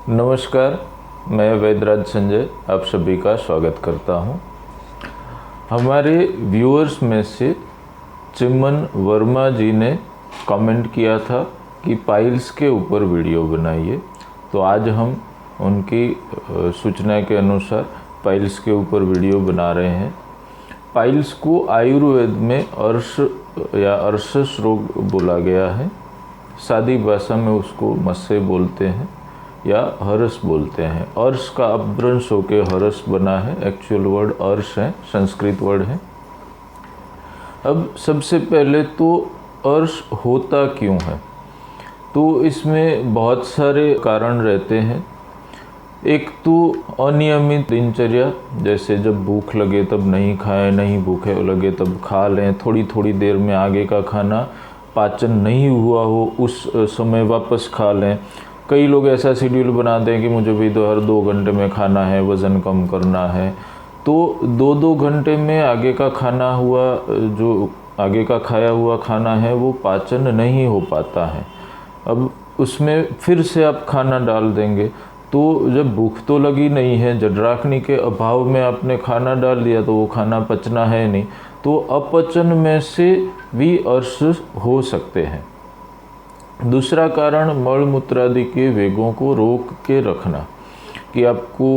नमस्कार, मैं वैद्यराज संजय आप सभी का स्वागत करता हूं। हमारे व्यूअर्स में से चिमन वर्मा जी ने कमेंट किया था कि पाइल्स के ऊपर वीडियो बनाइए, तो आज हम उनकी सूचना के अनुसार पाइल्स के ऊपर वीडियो बना रहे हैं। पाइल्स को आयुर्वेद में अर्श या अर्शस रोग बोला गया है। सादी भाषा में उसको मस्से बोलते हैं या हर्ष बोलते हैं। अर्श का अपभ्रंश होके हर्ष बना है। एक्चुअल वर्ड अर्श है, संस्कृत वर्ड है। अब सबसे पहले तो अर्श होता क्यों है, तो इसमें बहुत सारे कारण रहते हैं। एक तो अनियमित दिनचर्या, जैसे जब भूख लगे तब नहीं खाएं, नहीं भूखे लगे तब खा लें, थोड़ी थोड़ी देर में आगे का खाना पाचन नहीं हुआ हो उस समय वापस खा लें। कई लोग ऐसा शेड्यूल बनाते हैं कि मुझे भी हर 2 घंटे में खाना है, वज़न कम करना है, तो 2-2 घंटे में आगे का खाना हुआ, जो आगे का खाया हुआ खाना है वो पाचन नहीं हो पाता है। अब उसमें फिर से आप खाना डाल देंगे, तो जब भूख तो लगी नहीं है, जठराग्नि के अभाव में आपने खाना डाल दिया तो वो खाना पचना है नहीं, तो अपचन में से भी अर्श हो सकते हैं। दूसरा कारण मल मूत्र आदि के वेगों को रोक के रखना, कि आपको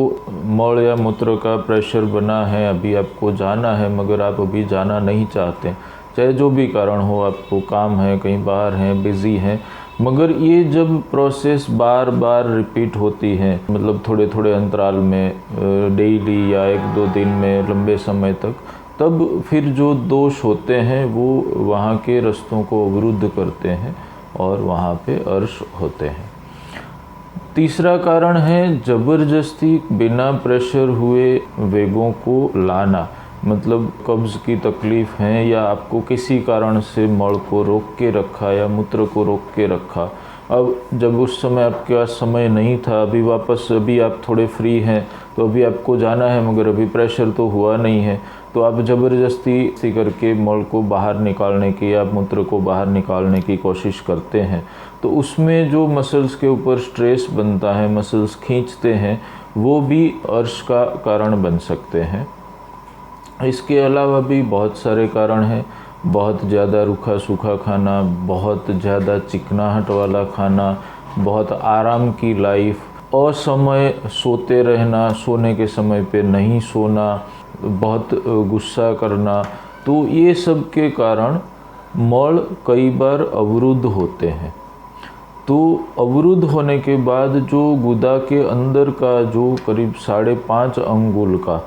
मल या मूत्र का प्रेशर बना है, अभी आपको जाना है मगर आप अभी जाना नहीं चाहते, चाहे जो भी कारण हो, आपको काम है, कहीं बाहर हैं, बिज़ी हैं, मगर ये जब प्रोसेस बार बार रिपीट होती है, मतलब थोड़े थोड़े अंतराल में, डेली या 1-2 दिन में, लंबे समय तक, तब फिर जो दोष होते हैं वो वहाँ के रास्तों को अवरुद्ध करते हैं और वहाँ पे अर्श होते हैं। तीसरा कारण है जबरदस्ती बिना प्रेशर हुए वेगों को लाना, मतलब कब्ज़ की तकलीफ़ है या आपको किसी कारण से मल को रोक के रखा या मूत्र को रोक के रखा। अब जब उस समय आपके पास समय नहीं था, अभी आप थोड़े फ्री हैं, तो अभी आपको जाना है मगर अभी प्रेशर तो हुआ नहीं है, तो आप ज़बरदस्ती करके मल को बाहर निकालने की या मूत्र को बाहर निकालने की कोशिश करते हैं, तो उसमें जो मसल्स के ऊपर स्ट्रेस बनता है, मसल्स खींचते हैं, वो भी अर्श का कारण बन सकते हैं। इसके अलावा भी बहुत सारे कारण हैं। बहुत ज़्यादा रूखा सूखा खाना, बहुत ज़्यादा चिकनाहट वाला खाना, बहुत आराम की लाइफ, असमय सोते रहना, सोने के समय पे नहीं सोना, बहुत गुस्सा करना, तो ये सब के कारण मल कई बार अवरुद्ध होते हैं। तो अवरुद्ध होने के बाद जो गुदा के अंदर का जो करीब 5.5 अंगुल का,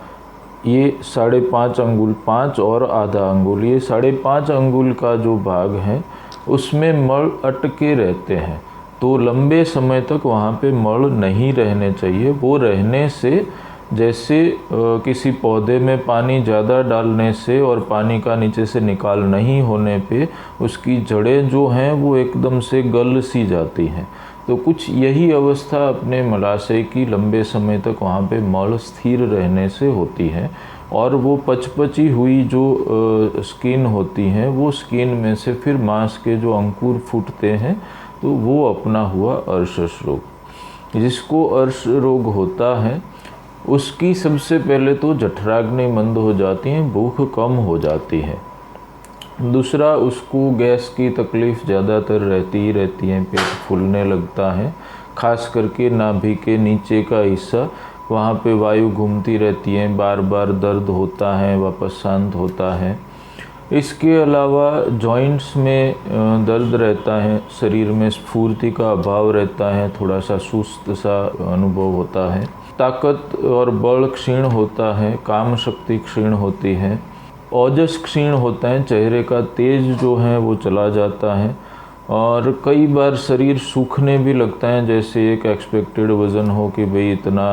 ये 5.5 अंगुल, 5 और आधा अंगुल, ये 5.5 अंगुल का जो भाग है उसमें मल अटके रहते हैं, तो लंबे समय तक वहाँ पे मल नहीं रहने चाहिए। वो रहने से, जैसे किसी पौधे में पानी ज़्यादा डालने से और पानी का नीचे से निकाल नहीं होने पे उसकी जड़ें जो हैं वो एकदम से गल सी जाती हैं, तो कुछ यही अवस्था अपने मलाशय की लंबे समय तक वहाँ पे मल स्थिर रहने से होती है। और वो पचपची हुई जो स्किन होती हैं, वो स्किन में से फिर मांस के जो अंकुर फूटते हैं, तो वो अपना हुआ अर्शस रोग। जिसको अर्श रोग होता है उसकी सबसे पहले तो जठराग्नि मंद हो जाती है, भूख कम हो जाती है। दूसरा, उसको गैस की तकलीफ़ ज़्यादातर रहती ही रहती है, पेट फूलने लगता है, खास करके नाभि के नीचे का हिस्सा, वहाँ पे वायु घूमती रहती है, बार बार दर्द होता है, वापस शांत होता है। इसके अलावा जॉइंट्स में दर्द रहता है, शरीर में स्फूर्ति का अभाव रहता है, थोड़ा सा सुस्त सा अनुभव होता है, ताकत और बल क्षीण होता है, काम शक्ति क्षीण होती है, ओजस क्षीण होता है, चेहरे का तेज जो है वो चला जाता है, और कई बार शरीर सूखने भी लगता है, जैसे एक एक्सपेक्टेड वज़न हो कि भाई इतना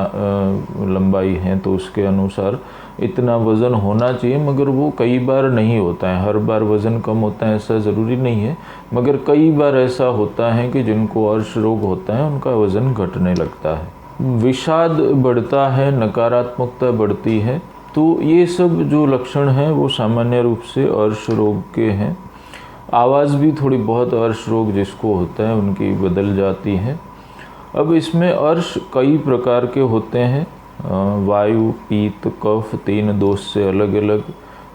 लंबाई है तो उसके अनुसार इतना वज़न होना चाहिए, मगर वो कई बार नहीं होता है। हर बार वज़न कम होता है ऐसा ज़रूरी नहीं है, मगर कई बार ऐसा होता है कि जिनको अर्श रोग होता है उनका वज़न घटने लगता है, विषाद बढ़ता है, नकारात्मकता बढ़ती है। तो ये सब जो लक्षण हैं वो सामान्य रूप से अर्श रोग के हैं। आवाज़ भी थोड़ी बहुत अर्श रोग जिसको होता है उनकी बदल जाती है। अब इसमें अर्श कई प्रकार के होते हैं, वायु, पीत, कफ, 3 दोष से अलग अलग,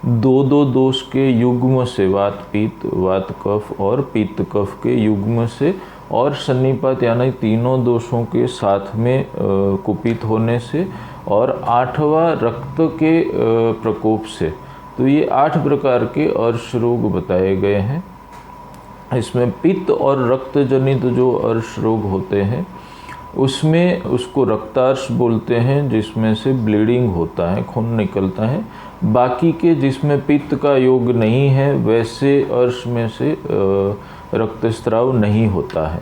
2-2 दोष के युग्म से वात पीत, वात कफ और पित्त कफ के युग्म से, और सन्निपात यानी तीनों दोषों के साथ में कुपित होने से, और 8वां रक्त के प्रकोप से। तो ये 8 प्रकार के अर्श रोग बताए गए हैं। इसमें पित्त और रक्त जनित जो अर्श रोग होते हैं उसमें उसको रक्तार्श बोलते हैं, जिसमें से ब्लीडिंग होता है, खून निकलता है। बाकी के जिसमें पित्त का योग नहीं है वैसे अर्श में से रक्तस्राव नहीं होता है।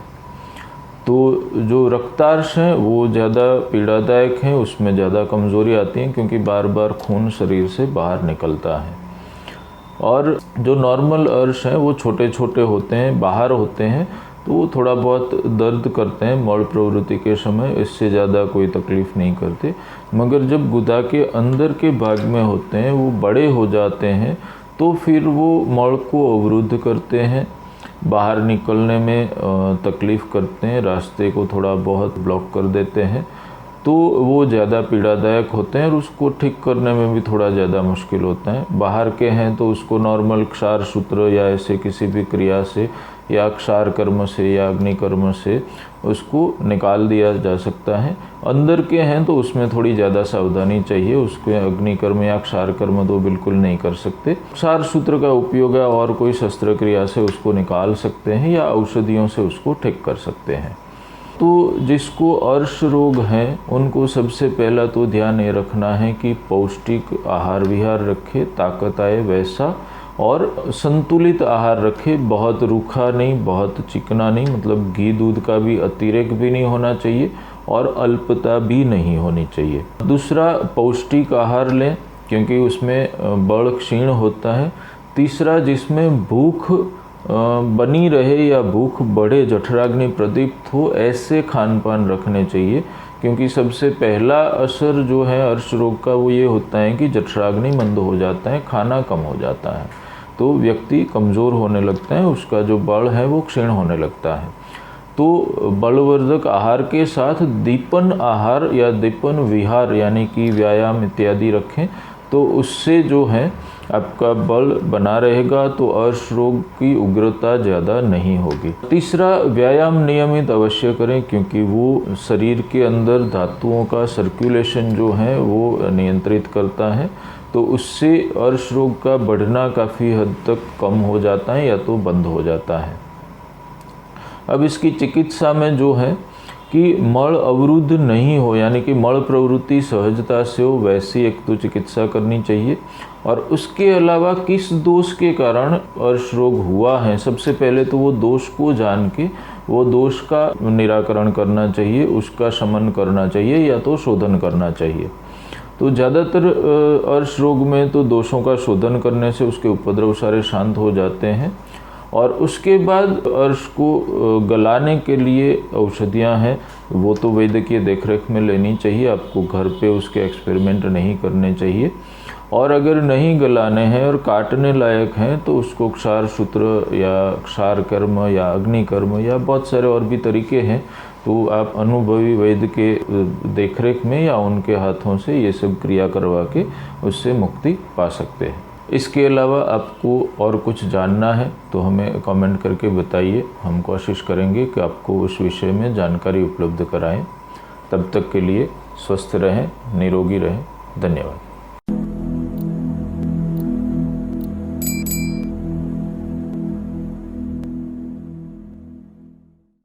तो जो रक्तार्श हैं वो ज़्यादा पीड़ादायक हैं, उसमें ज़्यादा कमज़ोरी आती है क्योंकि बार बार खून शरीर से बाहर निकलता है। और जो नॉर्मल अर्श हैं वो छोटे छोटे होते हैं, बाहर होते हैं, तो वो थोड़ा बहुत दर्द करते हैं मौल प्रवृत्ति के समय, इससे ज़्यादा कोई तकलीफ़ नहीं करते। मगर जब गुदा के अंदर के भाग में होते हैं, वो बड़े हो जाते हैं, तो फिर वो मौल को अवरुद्ध करते हैं, बाहर निकलने में तकलीफ़ करते हैं, रास्ते को थोड़ा बहुत ब्लॉक कर देते हैं, तो वो ज़्यादा पीड़ादायक होते हैं और उसको ठीक करने में भी थोड़ा ज़्यादा मुश्किल होता है। बाहर के हैं तो उसको नॉर्मल क्षार सूत्र या ऐसे किसी भी क्रिया से या क्षार कर्म से या अग्नि कर्म से उसको निकाल दिया जा सकता है। अंदर के हैं तो उसमें थोड़ी ज़्यादा सावधानी चाहिए, उसके अग्नि कर्म या क्षार कर्म तो बिल्कुल नहीं कर सकते। क्षार सूत्र का उपयोग है और कोई शस्त्र क्रिया से उसको निकाल सकते हैं या औषधियों से उसको ठीक कर सकते हैं। तो जिसको अर्श रोग हैं उनको सबसे पहला तो ध्यान ये रखना है कि पौष्टिक आहार विहार रखे, ताकत आए वैसा, और संतुलित आहार रखे, बहुत रूखा नहीं, बहुत चिकना नहीं, मतलब घी दूध का भी अतिरेक भी नहीं होना चाहिए और अल्पता भी नहीं होनी चाहिए। दूसरा, पौष्टिक आहार लें क्योंकि उसमें बल क्षीण होता है। तीसरा, जिसमें भूख बनी रहे या भूख बढ़े, जठराग्नि प्रदीप्त हो, ऐसे खान पान रखने चाहिए क्योंकि सबसे पहला असर जो है अर्श रोग का वो ये होता है कि जठराग्नि मंद हो जाता है, खाना कम हो जाता है, तो व्यक्ति कमज़ोर होने लगता है, उसका जो बल है वो क्षीण होने लगता है। तो बलवर्धक आहार के साथ दीपन आहार या दीपन विहार यानी कि व्यायाम इत्यादि रखें, तो उससे जो है आपका बल बना रहेगा, तो अर्श रोग की उग्रता ज़्यादा नहीं होगी। तीसरा, व्यायाम नियमित अवश्य करें क्योंकि वो शरीर के अंदर धातुओं का सर्कुलेशन जो है वो नियंत्रित करता है, तो उससे अर्श रोग का बढ़ना काफ़ी हद तक कम हो जाता है या तो बंद हो जाता है। अब इसकी चिकित्सा में जो है कि मल अवरुद्ध नहीं हो, यानी कि मल प्रवृत्ति सहजता से हो, वैसी एक तो चिकित्सा करनी चाहिए। और उसके अलावा किस दोष के कारण अर्श रोग हुआ है, सबसे पहले तो वो दोष को जान के वो दोष का निराकरण करना चाहिए, उसका शमन करना चाहिए या तो शोधन करना चाहिए। तो ज़्यादातर अर्श रोग में तो दोषों का शोधन करने से उसके उपद्रव सारे शांत हो जाते हैं। और उसके बाद अर्श को गलाने के लिए औषधियाँ हैं, वो तो वैद्यकीय देखरेख में लेनी चाहिए, आपको घर पे उसके एक्सपेरिमेंट नहीं करने चाहिए। और अगर नहीं गलाने हैं और काटने लायक हैं तो उसको क्षार सूत्र या क्षार कर्म या अग्नि कर्म या बहुत सारे और भी तरीके हैं, तो आप अनुभवी वैद्य के देखरेख में या उनके हाथों से ये सब क्रिया करवा के उससे मुक्ति पा सकते हैं। इसके अलावा आपको और कुछ जानना है तो हमें कमेंट करके बताइए, हम कोशिश करेंगे कि आपको उस विषय में जानकारी उपलब्ध कराएं। तब तक के लिए स्वस्थ रहें, निरोगी रहें। धन्यवाद।